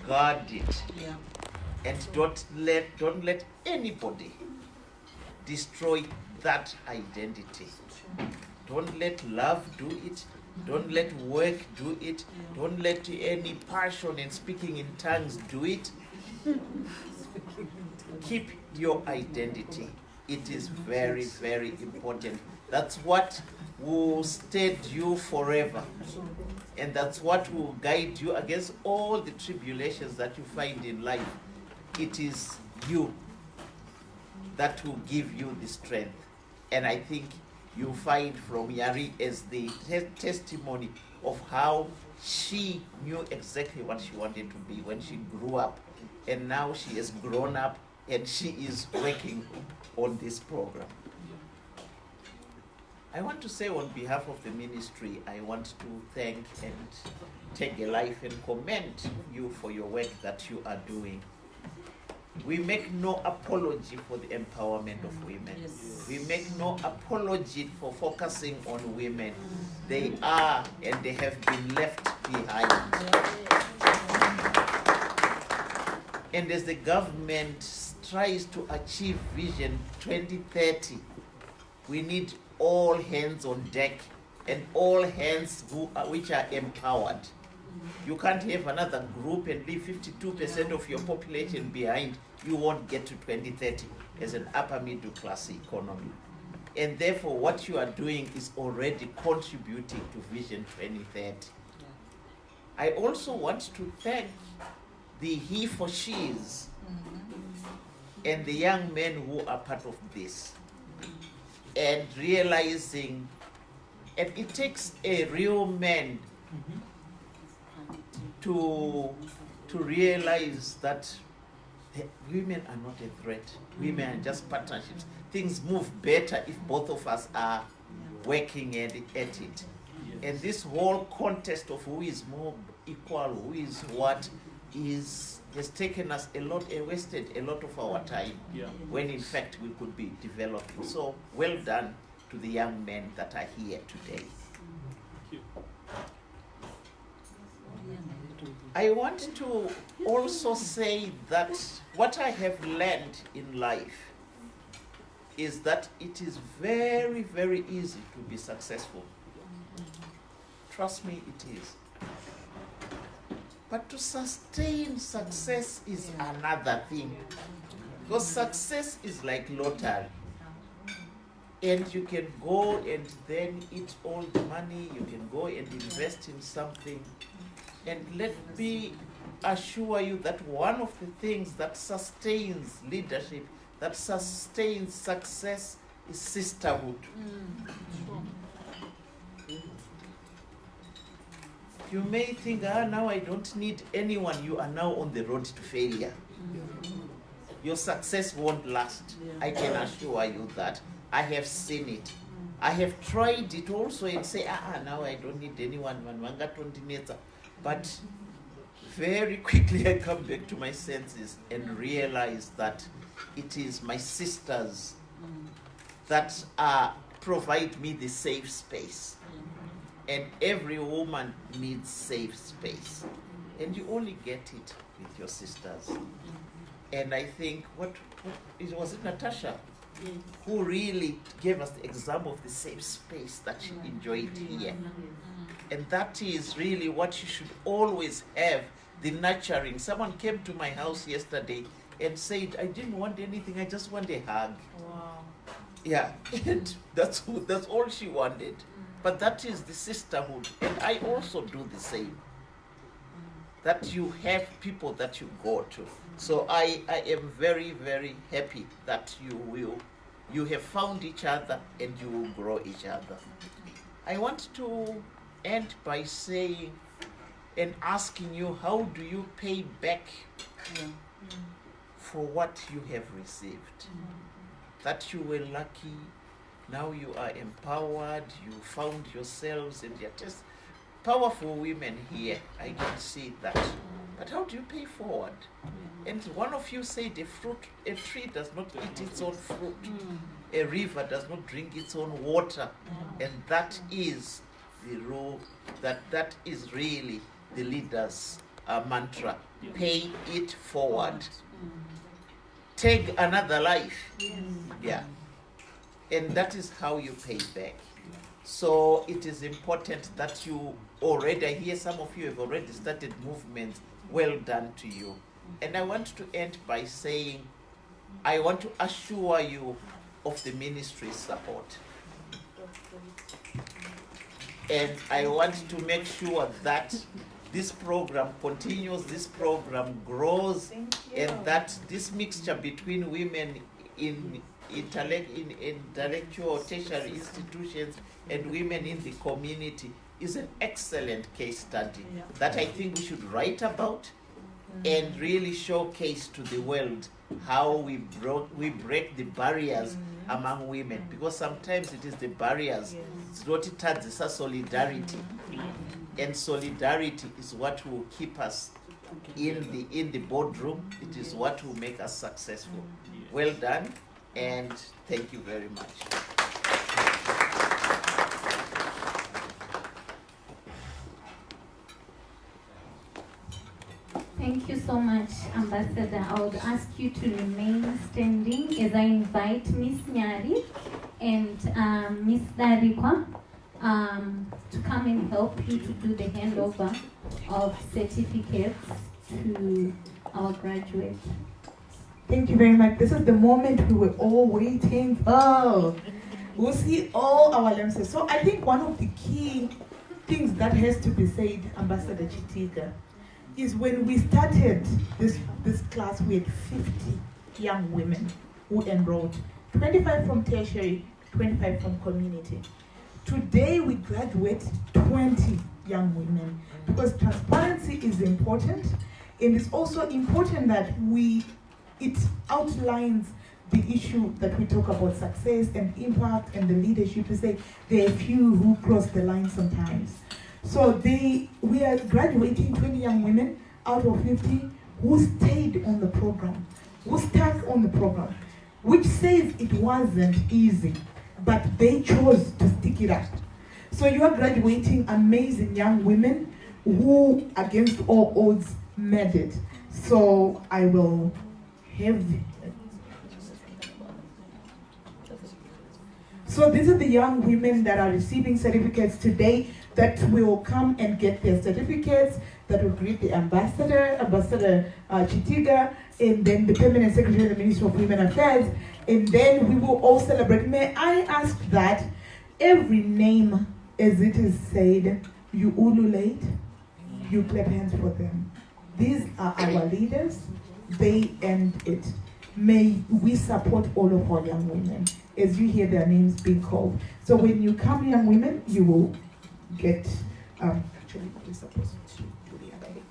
guard it. Yeah. And don't let anybody destroy that identity. Don't let love do it. Don't let work do it. Don't let any passion and speaking in tongues do it. Keep your identity. It is very, very important. That's what will steady you forever. And that's what will guide you against all the tribulations that you find in life. It is you that will give you the strength. And I think you find from Yari as the testimony of how she knew exactly what she wanted to be when she grew up. And now she has grown up and she is working on this program. I want to say on behalf of the ministry, I want to thank and take a life and commend you for your work that you are doing. We make no apology for the empowerment of women. Yes. We make no apology for focusing on women. They are and they have been left behind. And as the government tries to achieve Vision 2030, we need all hands on deck and all hands which are empowered. You can't have another group and leave 52% of your population behind. You won't get to 2030 as an upper middle class economy. And therefore what you are doing is already contributing to Vision 2030. I also want to thank the he for she's and the young men who are part of this. And realizing, and it takes a real man to realize that women are not a threat. Women are just partnerships. Things move better if both of us are working at it. And this whole contest of who is more equal, who is what, has taken us a lot, wasted a lot of our time, when in fact we could be developing. So well done to the young men that are here today. I want to also say that what I have learned in life is that it is very, very easy to be successful. Trust me, it is. But to sustain success is another thing. Because success is like lottery. And you can go and then eat all the money, you can go and invest in something. And let me assure you that one of the things that sustains leadership, that sustains success, is sisterhood. You may think, now I don't need anyone. You are now on the road to failure. Your success won't last. I can assure you that. I have seen it. I have tried it also and say, now I don't need anyone. But very quickly I come back to my senses and realize that it is my sisters that provide me the safe space. And every woman needs safe space. And you only get it with your sisters. And I think, was it Natasha who really gave us the example of the safe space that she enjoyed here? And that is really what you should always have, the nurturing. Someone came to my house yesterday and said, I didn't want anything, I just want a hug. Wow. Yeah, and that's all she wanted. But that is the sisterhood. And I also do the same. That you have people that you go to. So I am very, very happy that you have found each other and you will grow each other. I want to end by saying and asking you, how do you pay back for what you have received? That you were lucky, now you are empowered, you found yourselves, and you're just powerful women here. I can see that. But how do you pay forward? And one of you said a tree does not eat its own fruit. A river does not drink its own water. And that is the role, that is really the leader's mantra, pay it forward. Take another life. Yeah. And that is how you pay back. So it is important that you already, I hear some of you have already started movements. Well done to you. And I want to end by saying, I want to assure you of the ministry's support. And I want to make sure that this program continues, this program grows, and that this mixture between women in intellectual tertiary institutions and women in the community is an excellent case study that I think we should write about and really showcase to the world how we break the barriers among women, because sometimes it is the barriers. It's not a solidarity, and solidarity is what will keep us in the boardroom. It is what will make us successful. Well done, and thank you very much. Thank you so much, Ambassador. I would ask you to remain standing as I invite Miss Nyari and Miss Darikwa to come and help you to do the handover of certificates to our graduates. Thank you very much. This is the moment we were all waiting for. We'll see all our lamps. So I think one of the key things that has to be said, Ambassador Chitiga, is when we started this class, we had 50 young women who enrolled, 25 from tertiary, 25 from community. Today we graduate 20 young women, because transparency is important, and it's also important that it outlines the issue that we talk about, success and impact and the leadership, to say there are few who cross the line sometimes. So we are graduating 20 young women out of 50 who stayed on the program, who stuck on the program, which says it wasn't easy, but they chose to stick it out. So you are graduating amazing young women who, against all odds, made it. So I will have... So these are the young women that are receiving certificates today, that will come and get their certificates, that will greet the Ambassador Chitiga, and then the Permanent Secretary of the Ministry of Women Affairs, and then we will all celebrate. May I ask that every name, as it is said, you ululate, you clap hands for them. These are our leaders, they earned it. May we support all of our young women as you hear their names being called. So when you come, young women, you will get, actually, we're supposed to do the other way.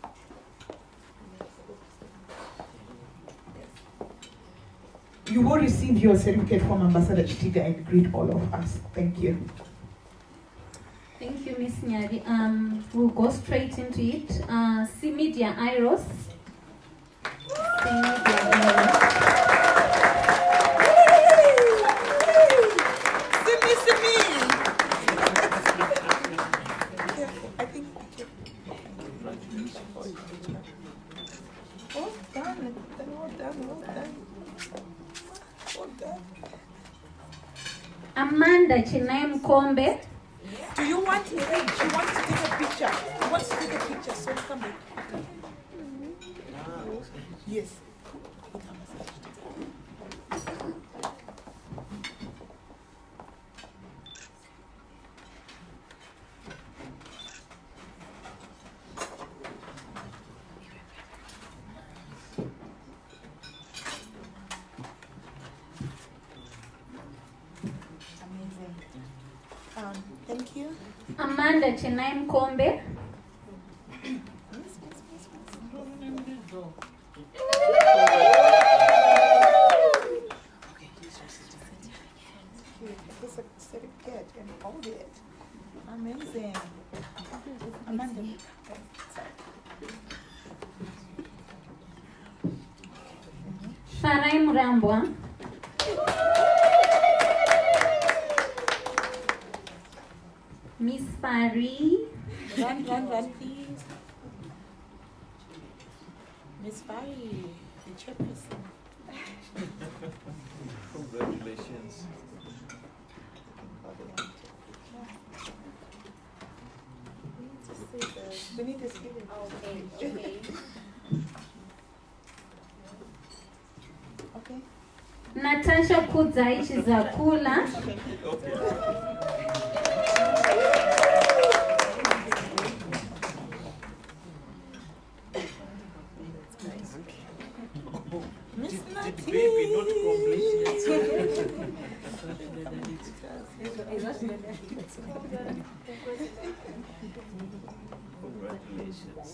You will receive your certificate from Ambassador Chitiga and greet all of us. Thank you. Thank you, Miss Nyari. We'll go straight into it. Simidia Iros. Amanda Chinai Mkombe. Do you want to take a picture? You want to take a picture, so come back. Yes. Thank you. Amanda Chinai Mkombe. Certificate and hold it. Amazing. Amanda. Farai Murambwa. Miss Fari. Run, please. Miss Vari, the chairperson. Congratulations. We need to see it. Okay. Okay. Natasha kudza ichi zakula. Did baby not complete Congratulations.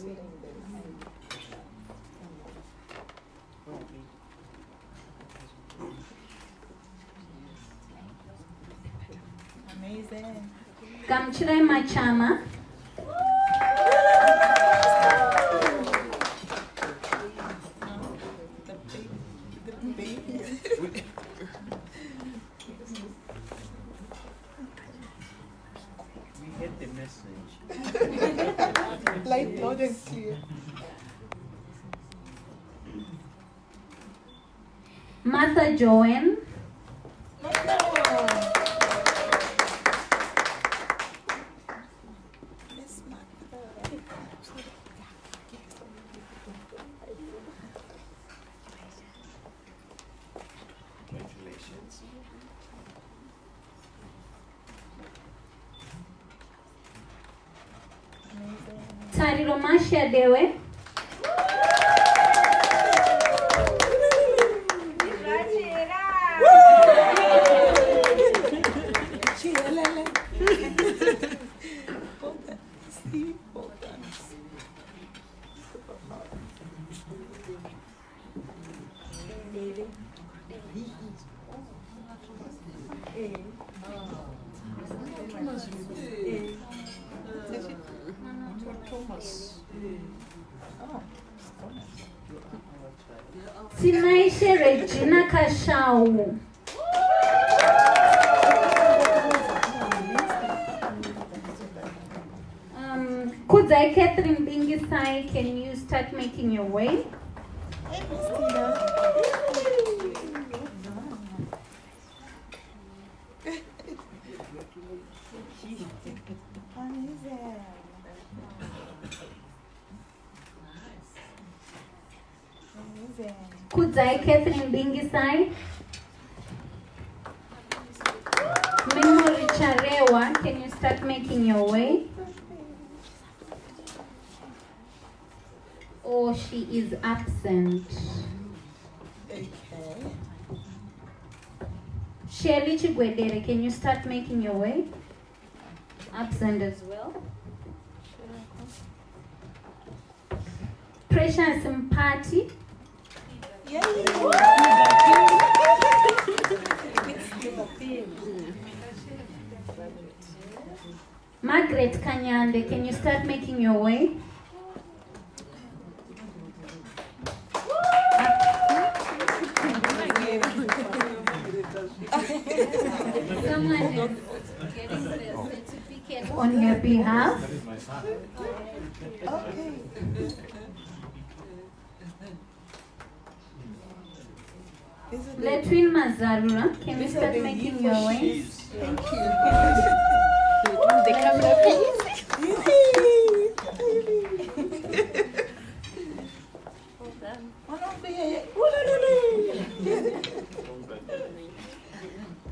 Amazing. Kamchirai Machama. The baby. We had the message. Light, loud and clear. Martha Joanne. Congratulations. Tariro Masha Dewe. Tinaishe Regina Kashau. Kudzai Catherine Bingisai, can you start making your way? Kudzai Catherine Bingisai. Memory Charewa, can you start making your way? Or she is absent. Okay. Shirley Chigwedere, can you start making your way? Absent as well. Precious Mpati. Margaret Kanyande, can you start making your way? Someone is getting the certificate on your behalf. Okay. Letwin Mazarura, can you start making your way? Thank you. The camera, please.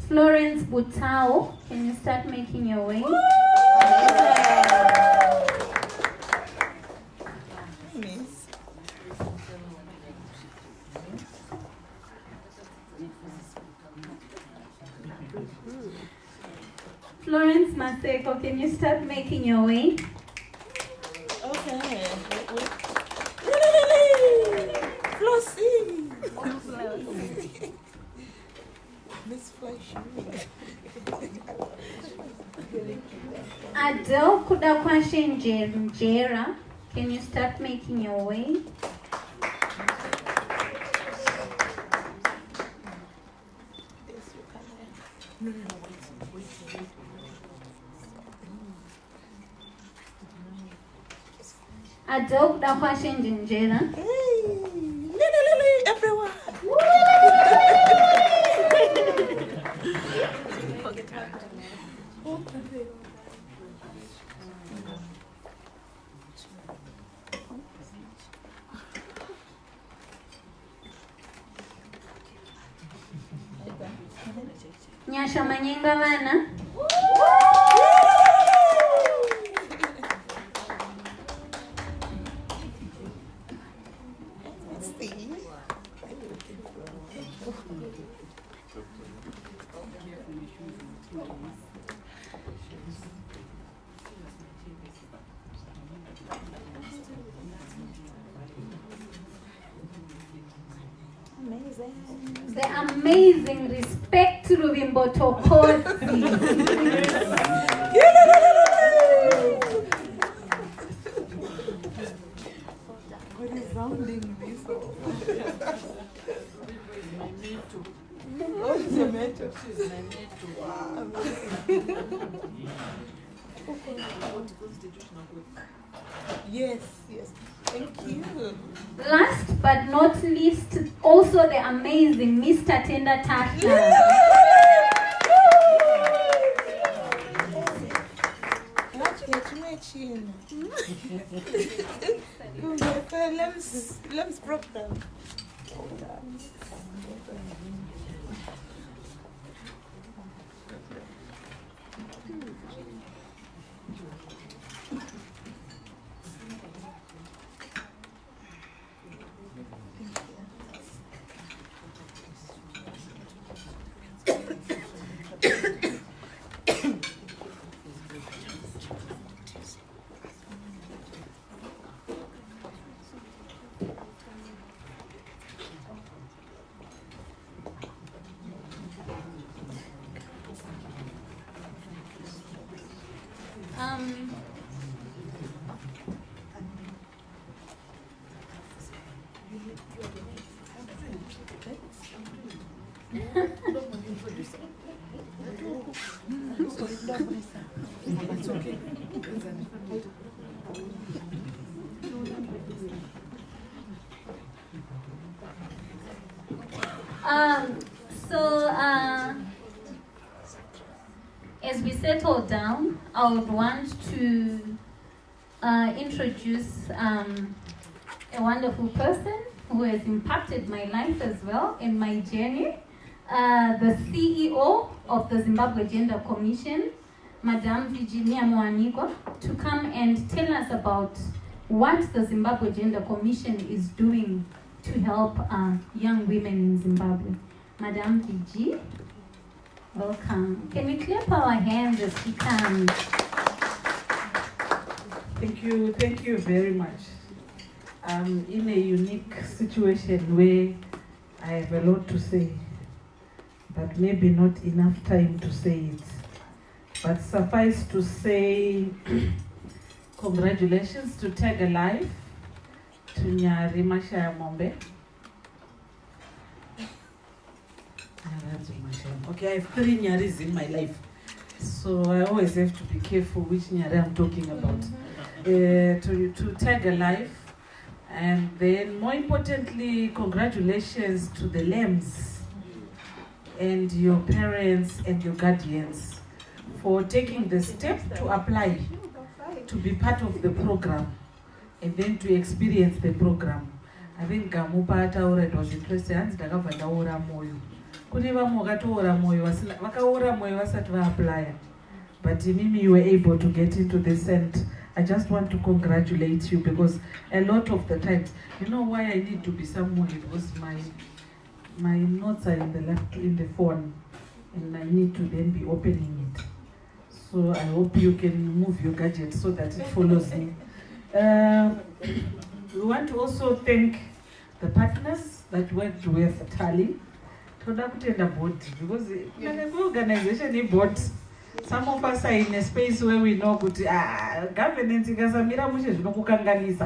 Florence Butao, can you start making your way? Miss. Florence Maseko, can you start making your way? Okay. Flossie. Miss Fleischer. Adele Kudakwashe Njera, can you start making your way? Adele Kudakwashe Njera. Hey. Nyasha Manyenga vana. The amazing Respect Ruvimbo Tokozi. Resounding whistle. Oh, she's a mentor. Yes, yes. Thank you. Last but not least, also the amazing Mr. Tenda Tata. Let's program. As we settle down, I would want to introduce a wonderful person who has impacted my life as well in my journey. The CEO of the Zimbabwe Gender Commission, Madame Virginia Mwaniko, to come and tell us about what the Zimbabwe Gender Commission is doing to help young women in Zimbabwe. Madame Vigi, welcome. Can we clap our hands as she comes? Thank you very much. I'm in a unique situation where I have a lot to say, but maybe not enough time to say it. But suffice to say, congratulations to Tag Alive, to Nyari Mashaya Mombe. Okay, I have 3 Nyaris in my life, so I always have to be careful which Nyari I'm talking about. To Tag Alive, and then more importantly, congratulations to the LAMS and your parents and your guardians for taking the step to apply to be part of the program and then to experience the program. I think Gamupata already was interested and Dagavadaora Moyo. Kuniva Mogatoora Moyo was Vakaora Moyo was at apply. But Mimi, you were able to get into this, and I just want to congratulate you, because a lot of the times, you know why I need to be somewhere, because my notes are in the left in the phone, and I need to then be opening it. So I hope you can move your gadget so that it follows me. We want to also thank the partners that worked with Tali. Because the organization is board. Some of us are in a space where we know governance is.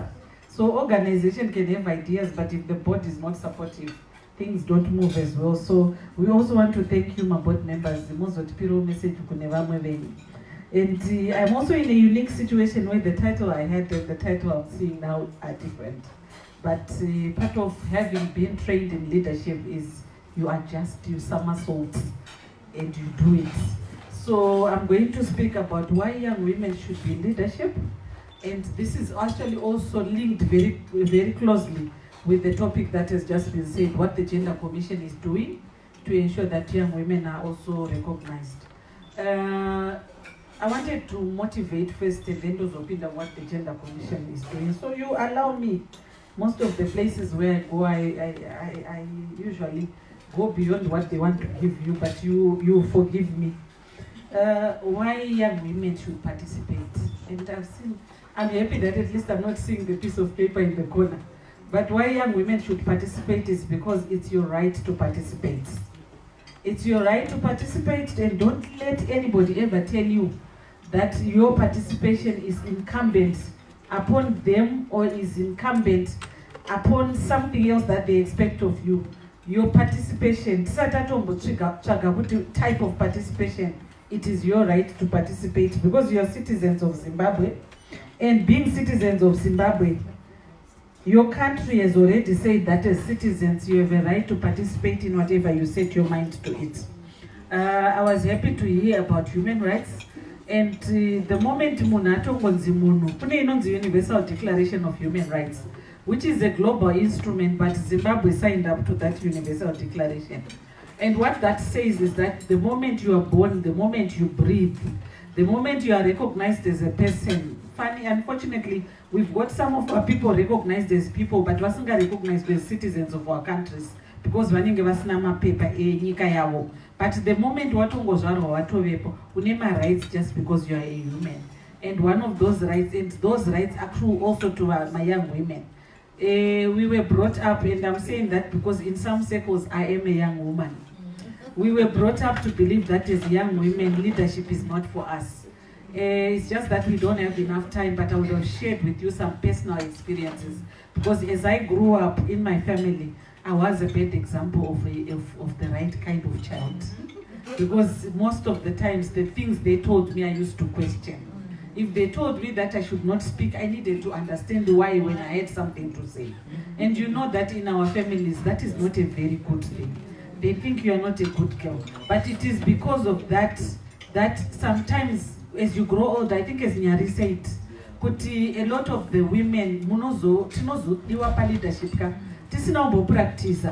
So organization can have ideas, but if the board is not supportive, things don't move as well. So we also want to thank you, my board members. The most message you could never move in. And I'm also in a unique situation where the title I had and the title I'm seeing now are different. But part of having been trained in leadership is you adjust, you somersault, and you do it. So I'm going to speak about why young women should be in leadership. And this is actually also linked very, very closely with the topic that has just been said, what the Gender Commission is doing to ensure that young women are also recognized. I wanted to motivate first and then to opinion what the Gender Commission is doing. So you allow me, most of the places where I go, I usually go beyond what they want to give you, but you forgive me. Why young women should participate? And I'm happy that at least I'm not seeing the piece of paper in the corner. But why young women should participate is because it's your right to participate. It's your right to participate, and don't let anybody ever tell you that your participation is incumbent upon them or is incumbent upon something else that they expect of you. Your participation, type of participation, it is your right to participate because you are citizens of Zimbabwe. And being citizens of Zimbabwe, your country has already said that as citizens you have a right to participate in whatever you set your mind to it. I was happy to hear about human rights, and the moment the Universal Declaration of Human Rights, which is a global instrument, but Zimbabwe signed up to that Universal Declaration. And what that says is that the moment you are born, the moment you breathe, the moment you are recognized as a person. Funny, unfortunately, we've got some of our people recognized as people, but wasn't recognized as citizens of our countries because vanenge vasina mapepa enyika yavo. But the moment watongozvarwa watovepo, une rights just because you are a human. And one of those rights, and those rights are true also to my young women. We were brought up, and I'm saying that because in some circles I am a young woman. We were brought up to believe that as young women, leadership is not for us. It's just that we don't have enough time, but I would have shared with you some personal experiences. Because as I grew up in my family, I was a bad example of the right kind of child. Because most of the times, the things they told me, I used to question. If they told me that I should not speak, I needed to understand why when I had something to say. And you know that in our families, that is not a very good thing. They think you are not a good girl. But it is because of that sometimes as you grow older, I think as Nyari said, a lot of the women, tinozo leadership, tisina practice.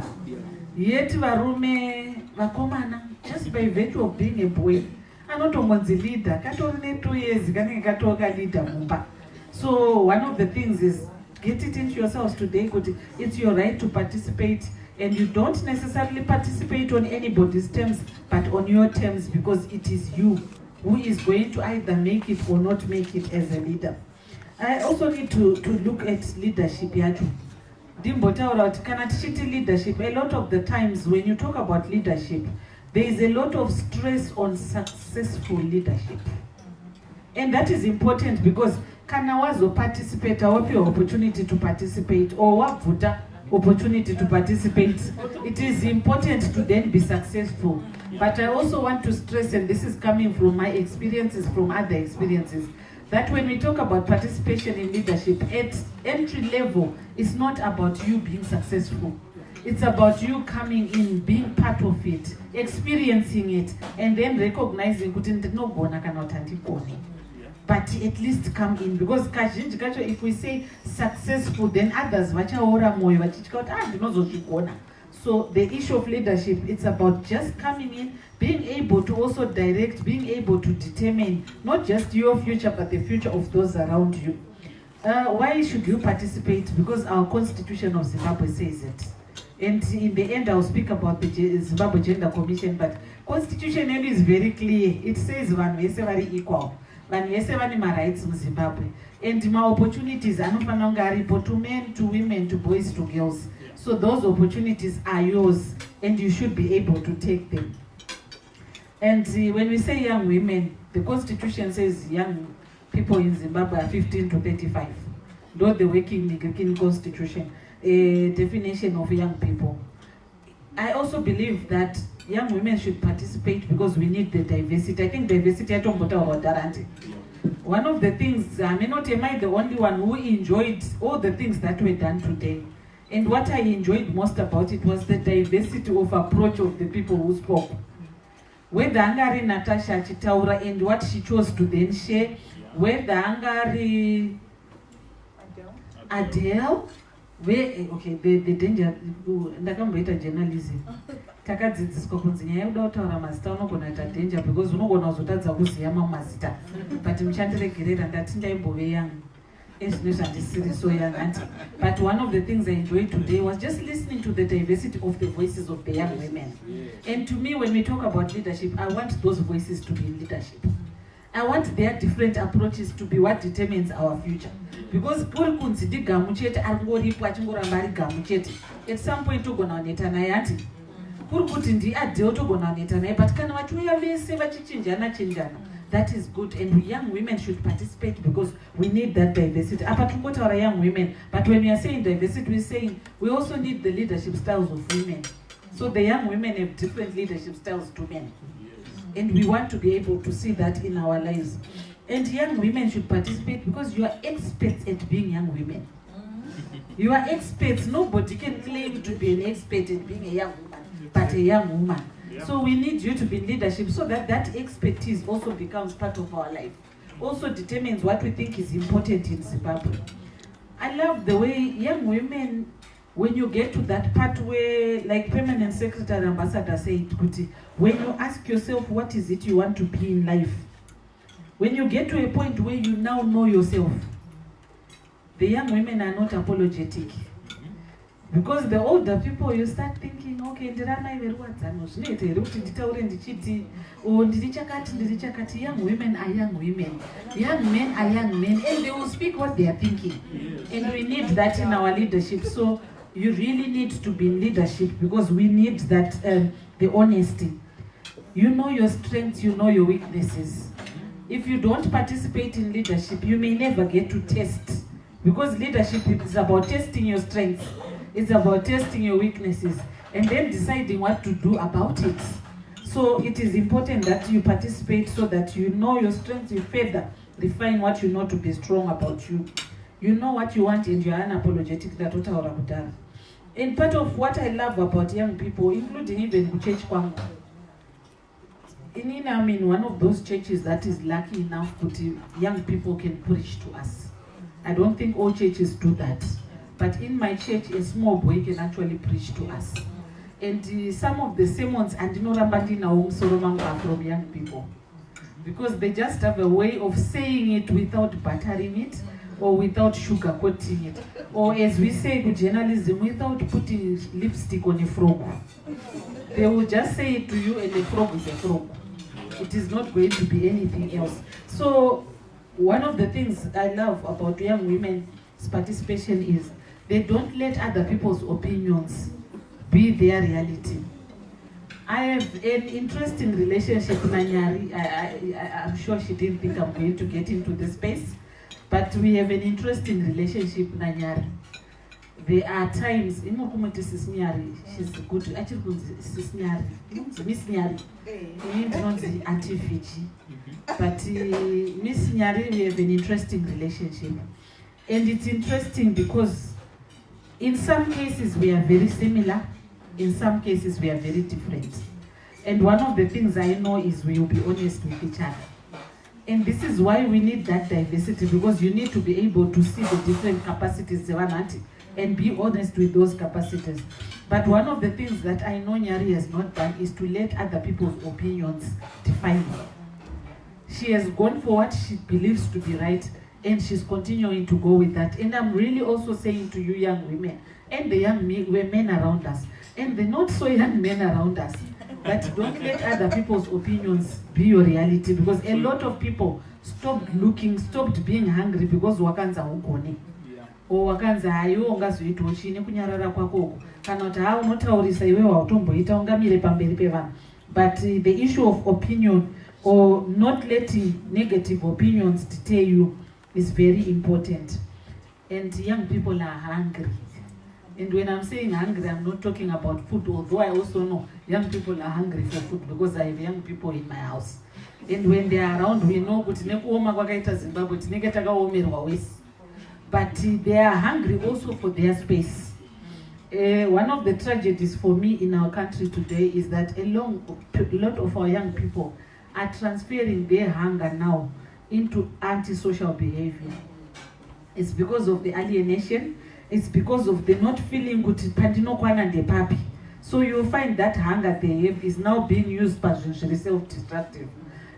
Yet varume, vakomana, just by virtue of being a boy, anotongonzi leader, katorine 2 years, katoka leader mumba. So one of the things is, get it into yourselves today, it's your right to participate, and you don't necessarily participate on anybody's terms, but on your terms, because it is you who is going to either make it or not make it as a leader. I also need to look at leadership. Leadership, a lot of the times when you talk about leadership, there is a lot of stress on successful leadership. And that is important because kana wazo participate, wapi opportunity to participate, or wavuta opportunity to participate, it is important to then be successful. But I also want to stress, and this is coming from my experiences, from other experiences, that when we talk about participation in leadership, at entry level, it's not about you being successful. It's about you coming in, being part of it, experiencing it, and then recognizing but at least come in, because if we say successful, then others so the issue of leadership, it's about just coming in, being able to also direct, being able to determine not just your future, but the future of those around you. Why should you participate? Because our Constitution of Zimbabwe says it. And in the end, I'll speak about the Zimbabwe Gender Commission, but Constitution is very clear. It says vanhu vese vari equal. Vanhu vese vane rights in Zimbabwe. And my opportunities anofana kunge aripo to men, to women, to boys, to girls. So those opportunities are yours, and you should be able to take them. And when we say young women, the Constitution says young people in Zimbabwe are 15 to 35. Not the working Constitution, a definition of young people. I also believe that young women should participate because we need the diversity. I think diversity, I don't know about Darante. One of the things, am I the only one who enjoyed all the things that were done today? And what I enjoyed most about it was the diversity of approach of the people who spoke. Whether Angari Natasha Chitaura and what she chose to then share, whether Angari Adele, the danger, ndakamboita journalism. Takadzidziswa kunzi nyaya yekuda kutaura mazita unogona kuita danger because unogona kuzotadza kuziva mamwe mazita. But muchandiregerera ndati ndaimbove young. So young. But one of the things I enjoyed today was just listening to the diversity of the voices of the young women. And to me, when we talk about leadership, I want those voices to be in leadership. I want their different approaches to be what determines our future. Because at some point togona kuneta naye ati kuri kuti ndiadeo togona kuneta naye, but kana vachiuya vese vachichinjana, that is good, and young women should participate because we need that diversity. Apa tingotaura young women, but when we are saying diversity, we're saying we also need the leadership styles of women. So the young women have different leadership styles to men. And we want to be able to see that in our lives. And young women should participate because you are experts at being young women. You are experts. Nobody can claim to be an expert at being a young woman, but a young woman. Yeah. So we need you to be in leadership so that that expertise also becomes part of our life. Also determines what we think is important in Zimbabwe. I love the way young women, when you get to that part where, like Permanent Secretary Ambassador said, Kuti, when you ask yourself what is it you want to be in life, when you get to a point where you now know yourself, the young women are not apologetic. Because the older people, you start thinking, okay, young women are young women, young men are young men, and they will speak what they are thinking. And we need that in our leadership. So you really need to be in leadership because we need that, the honesty. You know your strengths, you know your weaknesses. If you don't participate in leadership, you may never get to test. Because leadership is about testing your strengths. It's about testing your weaknesses and then deciding what to do about it. So it is important that you participate so that you know your strengths, you further refine what you know to be strong about you. You know what you want and you are unapologetic. And part of what I love about young people, including even Church Kwangu, I'm in one of those churches that is lucky enough that young people can preach to us. I don't think all churches do that. But in my church, a small boy can actually preach to us. And some of the sermons are from young people. Because they just have a way of saying it without buttering it or without sugarcoating it. Or as we say in journalism, without putting lipstick on a frog. They will just say it to you and the frog is a frog. It is not going to be anything else. So one of the things I love about young women's participation is they don't let other people's opinions be their reality. I have an interesting relationship with Nanyari. I'm sure she didn't think I'm going to get into this space, but we have an interesting relationship with Nanyari. There are times, she's good, actually, Miss Nyari, Auntie Fiji. But Miss Nyari, we have an interesting relationship. And it's interesting because in some cases we are very similar, in some cases we are very different. And one of the things I know is we will be honest with each other. And this is why we need that diversity, because you need to be able to see the different capacities and be honest with those capacities. But one of the things that I know Nyari has not done is to let other people's opinions define her. She has gone for what she believes to be right, and she's continuing to go with that. And I'm really also saying to you young women, and the young men around us, and the not so young men around us, that don't let other people's opinions be your reality, because a lot of people stopped looking, stopped being hungry because wakanza ugone. Or wakanza hayo ungazoitwa chini kunyarara kwako kana kuti ha unotaurisa iwe wautomboita ungamire pamberi pevanhu. But the issue of opinion or not letting negative opinions deter you is very important. And young people are hungry. And when I'm saying hungry, I'm not talking about food, although I also know young people are hungry for food because I have young people in my house. And when they are around, we know kuti nekuoma kwakaita Zimbabwe tinenge takaomerwa wese. But they are hungry also for their space. One of the tragedies for me in our country today is that a lot of our young people are transferring their hunger now into antisocial behavior. It's because of the alienation It's because of the not feeling kuti pandinokwana ndepapi. So you'll find that hunger they have is now being used by self-destructive.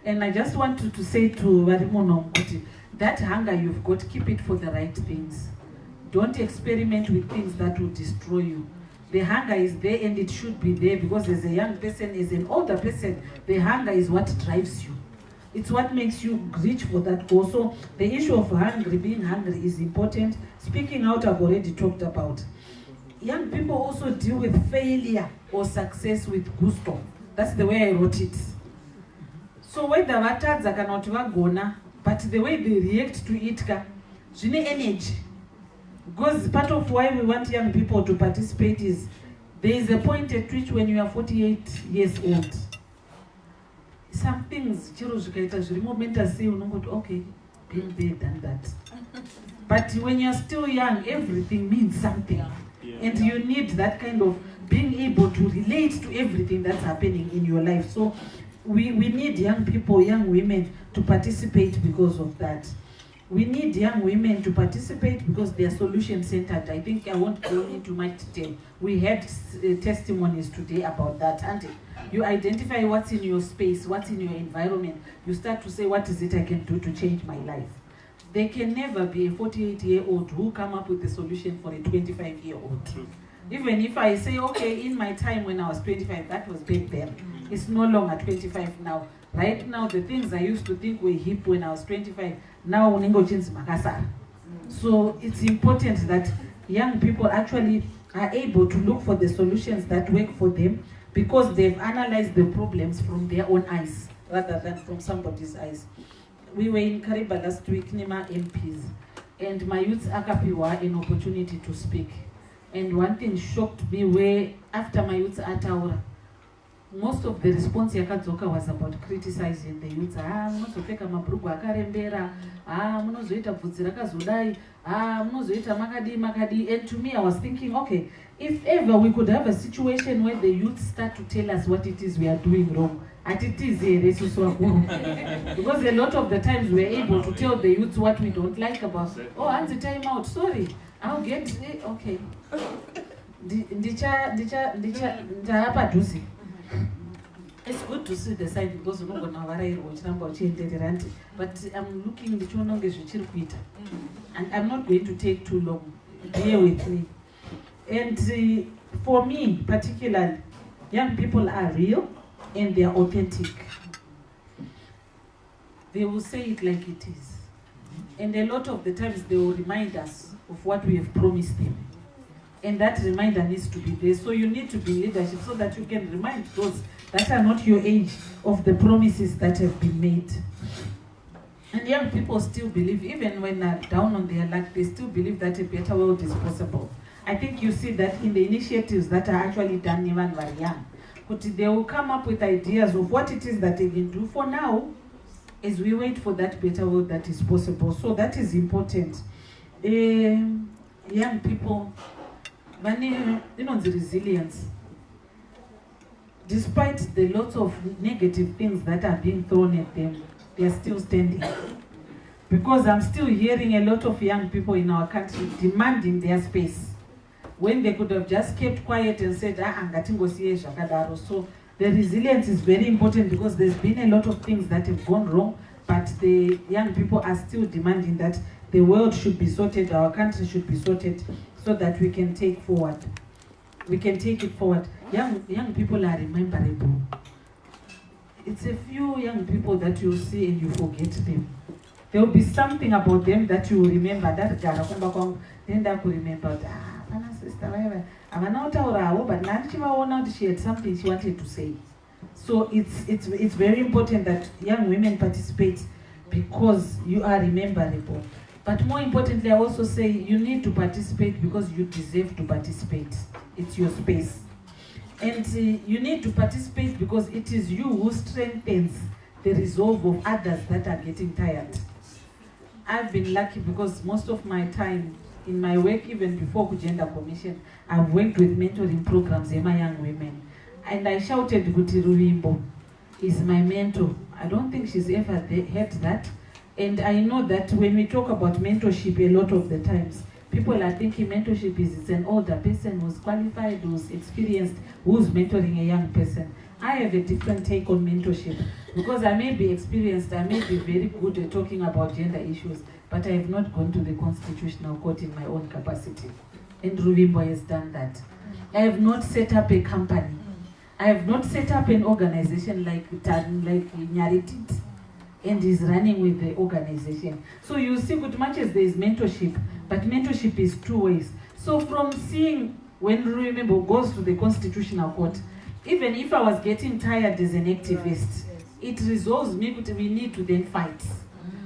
And I just wanted to say to Varimono kuti, that hunger you've got, keep it for the right things. Don't experiment with things that will destroy you. The hunger is there and it should be there, because as a young person, as an older person, the hunger is what drives you. It's what makes you reach for that goal. So the issue of being hungry is important. Speaking out, I've already talked about. Young people also deal with failure or success with gusto. That's the way I wrote it. So when the vatadza cannot vagona, but the way they react to it, zvine energy. Because part of why we want young people to participate is there is a point at which when you are 48 years old, some things, okay, been there, done that. But when you're still young, everything means something. And you need that kind of being able to relate to everything that's happening in your life. So we need young people, young women to participate because of that. We need young women to participate because they are solution-centered. I think I won't go into much detail. We had testimonies today about that. And you identify what's in your space, what's in your environment. You start to say, what is it I can do to change my life? There can never be a 48-year-old who come up with a solution for a 25-year-old. Even if I say, okay, in my time when I was 25, that was back then. It's no longer 25 now. Right now, the things I used to think were hip when I was 25, now uningo makasara. So it's important that young people actually are able to look for the solutions that work for them, because they've analyzed the problems from their own eyes rather than from somebody's eyes. We were in Kariba last week, Nima MPs, and my youth akapiwa an opportunity to speak. And one thing shocked me, where after my youth ataura, most of the response yakadzoka was about criticizing the youth. Munozopfeka mabhurugwa akarembera, munozoita bvudzi rakazodai, munozoita makadi. And to me, I was thinking, okay, if ever we could have a situation where the youth start to tell us what it is we are doing wrong, because a lot of the times we're able to tell the youth what we don't like about. Oh, and the time out, sorry, I'll get it. Okay. It's good to see the side, because we're not going to, but I'm looking the and I'm not going to take too long. Bear with me. And for me particularly, young people are real and they are authentic. They will say it like it is. And a lot of the times they will remind us of what we have promised them. And that reminder needs to be there. So you need to be leadership so that you can remind those that are not your age of the promises that have been made. And young people still believe, even when they're down on their luck, they still believe that a better world is possible. I think you see that in the initiatives that are actually done even very young. But they will come up with ideas of what it is that they can do for now as we wait for that better world that is possible. So that is important. Young people, the resilience. Despite the lots of negative things that are being thrown at them, they are still standing. Because I'm still hearing a lot of young people in our country demanding their space, when they could have just kept quiet and said, So the resilience is very important, because there's been a lot of things that have gone wrong, but the young people are still demanding that the world should be sorted, our country should be sorted, so that we can take forward. We can take it forward. Young people are rememberable. It's a few young people that you see and you forget them. There will be something about them that you will remember. That then I could remember. Sister, I'm not but now she had something she wanted to say. So it's very important that young women participate, because you are rememberable. But more importantly, I also say you need to participate because you deserve to participate. It's your space. And you need to participate because it is you who strengthens the resolve of others that are getting tired. I've been lucky because most of my time in my work, even before Gender Commission, I've worked with mentoring programs in my young women. And I shouted, Guti Ruimbo is my mentor. I don't think she's ever heard that. And I know that when we talk about mentorship, a lot of the times, people are thinking mentorship is it's an older person who's qualified, who's experienced, who's mentoring a young person. I have a different take on mentorship because I may be experienced, I may be very good at talking about gender issues, but I have not gone to the Constitutional Court in my own capacity. And Ruvimbo has done that. I have not set up a company. I have not set up an organization like Nyari did and is running with the organization. So you see, good much as there is mentorship, but mentorship is two ways. So from seeing when Ruvimbo goes to the Constitutional Court, even if I was getting tired as an activist, it resolves me that we need to then fight.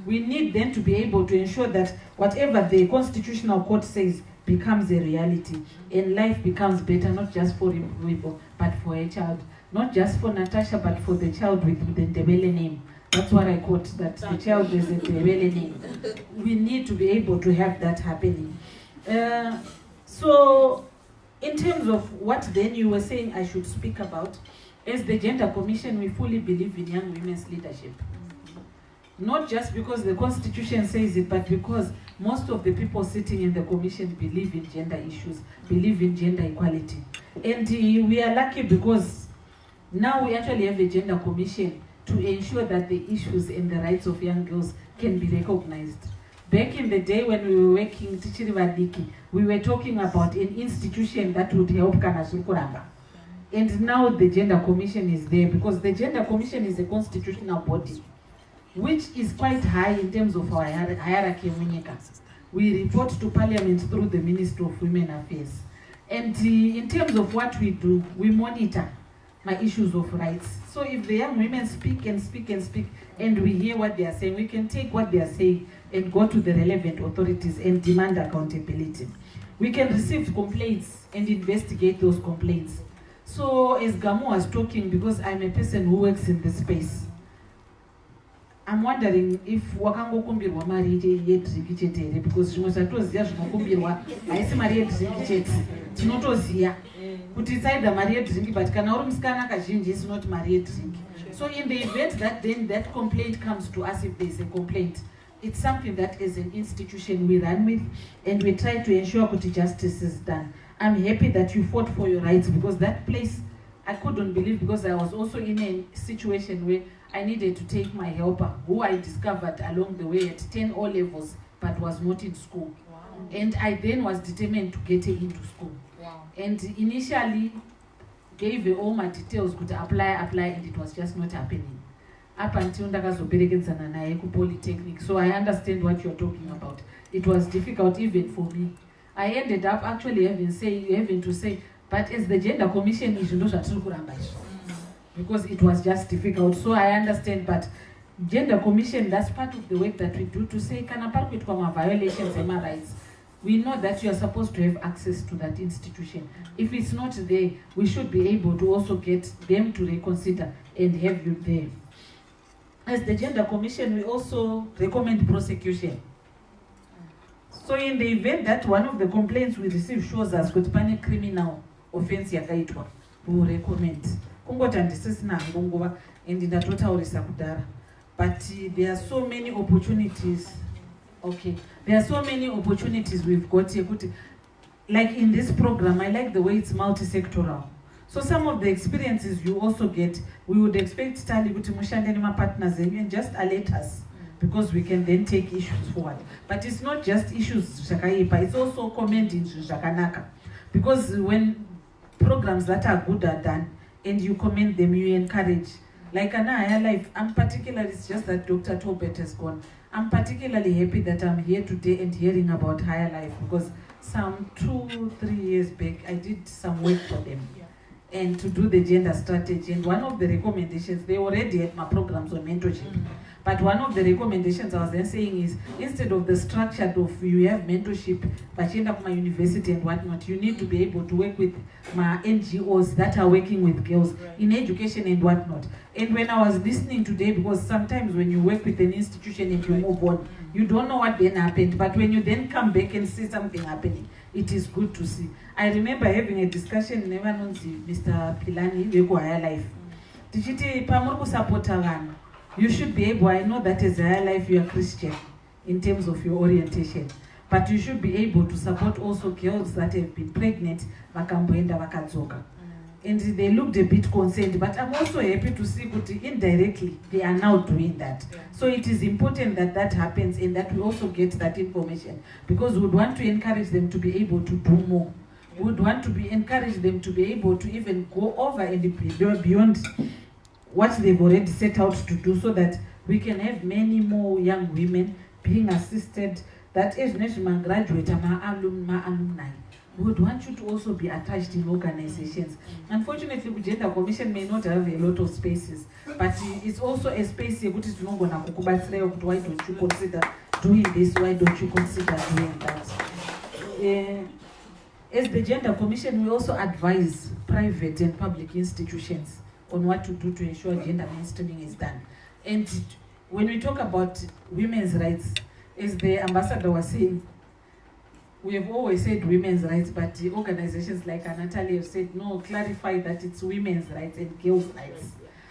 We need then to be able to ensure that whatever the Constitutional Court says becomes a reality and life becomes better, not just for Ruvimbo, but for a child. Not just for Natasha, but for the child with the Ndebele name. That's what I quote, that the child is a Ndebele name. We need to be able to have that happening. So, in terms of what then you were saying I should speak about, as the Gender Commission, we fully believe in young women's leadership. Not just because the Constitution says it, but because most of the people sitting in the Commission believe in gender issues, believe in gender equality. And we are lucky because now we actually have a Gender Commission to ensure that the issues and the rights of young girls can be recognized. Back in the day when we were working Tichiri Vadiki, we were talking about an institution that would help Kanasukuranga. And now the Gender Commission is there because the Gender Commission is a constitutional body, which is quite high in terms of our hierarchy in Munyika. We report to Parliament through the Ministry of Women Affairs. And in terms of what we do, we monitor my issues of rights. So if the young women speak and speak and speak, and we hear what they are saying, we can take what they are saying and go to the relevant authorities and demand accountability. We can receive complaints and investigate those complaints. So as Gamu was talking, because I'm a person who works in this space, I'm wondering if wakangokumbirwa mari yedrinki chete here, because zvimwe zvatoziya zvinokumbirwa haisi mari yedrinki chete, tinotoziya kuti it's either mari yedrinki, but kana uri musikana kazhinji it's not mari yedrinki. So in the event that then that complaint comes to us, if there's a complaint, it's something that as an institution we run with and we try to ensure that justice is done. I'm happy that you fought for your rights, because that place I couldn't believe, because I was also in a situation where I needed to take my helper, who I discovered along the way at 10 O levels, but was not in school. Wow. And I then was determined to get her into school. Wow. And initially gave her all my details, could apply, and it was just not happening. Up until ndakazoperekedzana naye kuPolytechnic. So I understand what you're talking about. It was difficult even for me. I ended up actually having to say, but as the Gender Commission, because it was just difficult. So I understand, but Gender Commission, that's part of the work that we do to say, can apart from violations of human rights, we know that you are supposed to have access to that institution. If it's not there, we should be able to also get them to reconsider and have you there. As the Gender Commission, we also recommend prosecution. So in the event that one of the complaints we receive shows us with panic criminal offense yakaitwa, we will recommend. Kungoti handisisina nguva and ndatotaurisa kudara. But there are so many opportunities. Okay, there are so many opportunities we've got here. Like in this program, I like the way it's multi-sectoral. So some of the experiences you also get, we would expect Tali kuti mushande nima partners and just alert us, because we can then take issues forward. But it's not just issues zvakaipa, it's also commenting zvakanaka. Because when programs that are good are done and you commend them, you encourage. Like Anna Higher Life, I'm particularly, it's just that Dr. Tobet has gone. I'm particularly happy that I'm here today and hearing about Higher Life, because some 2-3 years back, I did some work for them. And to do the gender strategy. And one of the recommendations, they already had my programs on mentorship. But one of the recommendations I was then saying is, instead of the structure of you have mentorship, but you end up my university and whatnot, you need to be able to work with my NGOs that are working with girls in education and whatnot. And when I was listening today, because sometimes when you work with an institution and you move on, you don't know what then happened. But when you then come back and see something happening, it is good to see. I remember having a discussion, never known Mr. Pilani, Weko Higher Life. Tichiti pamurku supporta vana. You should be able, I know that as a Higher Life you are Christian in terms of your orientation. but you should be able to support also girls that have been pregnant vakamboenda vakadzoka. And they looked a bit concerned, but I'm also happy to see that indirectly they are now doing that. So it is important that that happens and that we also get that information, because we would want to encourage them to be able to do more. We would want to encourage them to be able to even go over and beyond what they've already set out to do, so that we can have many more young women being assisted, that as national graduate, alumni. We would want you to also be attached in organizations. Unfortunately, the Gender Commission may not have a lot of spaces, but it's also a space why don't you consider doing this, why don't you consider doing that. As the Gender Commission, we also advise private and public institutions on what to do to ensure gender mainstreaming is done. And when we talk about women's rights, as the ambassador was saying, we have always said women's rights, but the organizations like Natalie have said, no, clarify that it's women's rights and girls' rights.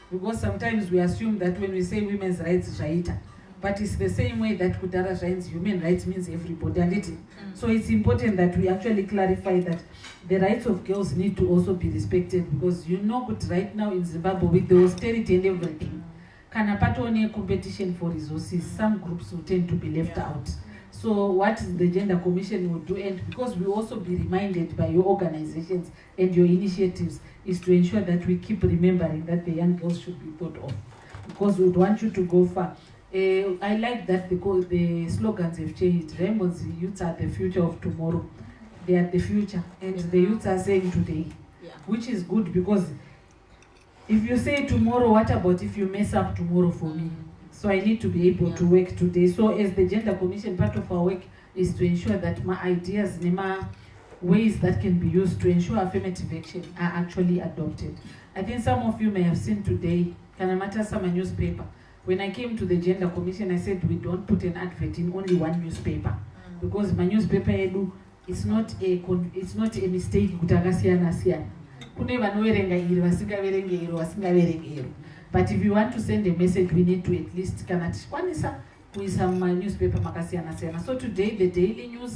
Because sometimes we assume that when we say women's rights, Shaita, but it's the same way that Kudara rights, human rights means everybody. So it's important that we actually clarify that the rights of girls need to also be respected, because you know that right now in Zimbabwe, with the austerity and everything, Kanapatoni competition for resources, some groups will tend to be left out. So what the Gender Commission will do, and because we also be reminded by your organizations and your initiatives, is to ensure that we keep remembering that the young girls should be thought of, because we would want you to go far. I like that the slogans have changed. Rainbow's youths are the future of tomorrow. They are the future, and the youths are saying today, which is good, because if you say tomorrow, what about if you mess up tomorrow for me? So I need to be able to work today. So as the Gender Commission, part of our work is to ensure that my ideas, my ways that can be used to ensure affirmative action are actually adopted. I think some of you may have seen today, Kanamata Sama newspaper. When I came to the Gender Commission, I said we don't put an advert in only one newspaper, because my newspaper it's not a mistake. But if you want to send a message, we need to at least with some newspaper. So today, the Daily News